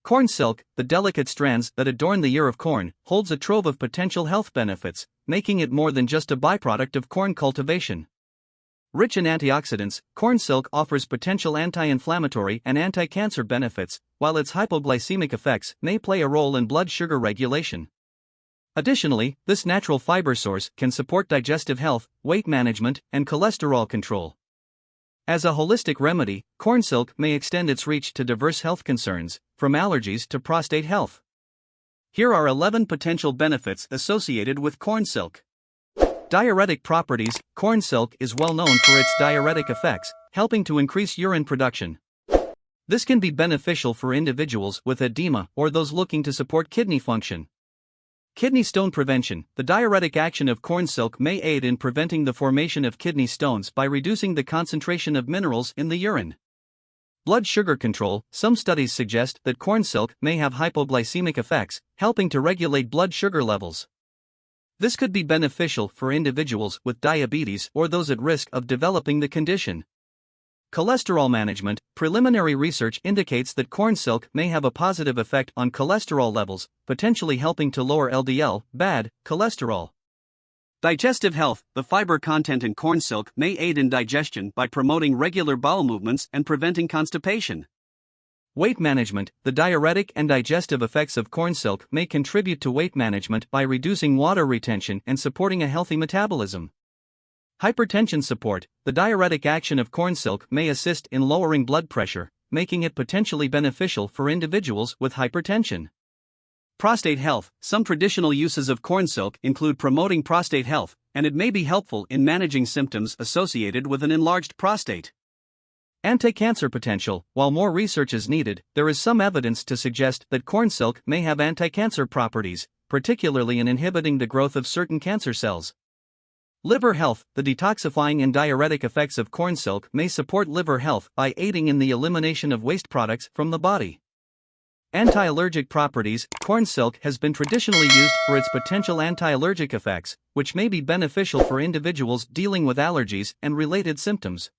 Corn silk, the delicate strands that adorn the ear of corn, holds a trove of potential health benefits, making it more than just a byproduct of corn cultivation. Rich in antioxidants, corn silk offers potential anti-inflammatory and anti-cancer benefits, while its hypoglycemic effects may play a role in blood sugar regulation. Additionally, this natural fiber source can support digestive health, weight management, and cholesterol control. As a holistic remedy, corn silk may extend its reach to diverse health concerns, from allergies to prostate health. Here are 11 potential benefits associated with corn silk. Diuretic properties. Corn silk is well known for its diuretic effects, helping to increase urine production. This can be beneficial for individuals with edema or those looking to support kidney function. Kidney stone prevention. The diuretic action of corn silk may aid in preventing the formation of kidney stones by reducing the concentration of minerals in the urine. Blood sugar control. Some studies suggest that corn silk may have hypoglycemic effects, helping to regulate blood sugar levels. This could be beneficial for individuals with diabetes or those at risk of developing the condition. Cholesterol management. Preliminary research indicates that corn silk may have a positive effect on cholesterol levels, potentially helping to lower LDL, bad cholesterol. Digestive health. The fiber content in corn silk may aid in digestion by promoting regular bowel movements and preventing constipation. Weight management. The diuretic and digestive effects of corn silk may contribute to weight management by reducing water retention and supporting a healthy metabolism. Hypertension support. The diuretic action of corn silk may assist in lowering blood pressure, making it potentially beneficial for individuals with hypertension. Prostate health. Some traditional uses of corn silk include promoting prostate health, and it may be helpful in managing symptoms associated with an enlarged prostate. Anti-cancer potential. While more research is needed, there is some evidence to suggest that corn silk may have anti-cancer properties, particularly in inhibiting the growth of certain cancer cells. Liver health. The detoxifying and diuretic effects of corn silk may support liver health by aiding in the elimination of waste products from the body. Anti-allergic properties. Corn silk has been traditionally used for its potential anti-allergic effects, which may be beneficial for individuals dealing with allergies and related symptoms.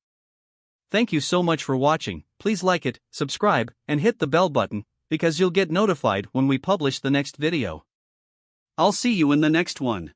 Thank you so much for watching. Please like it, subscribe, and hit the bell button, because you'll get notified when we publish the next video. I'll see you in the next one.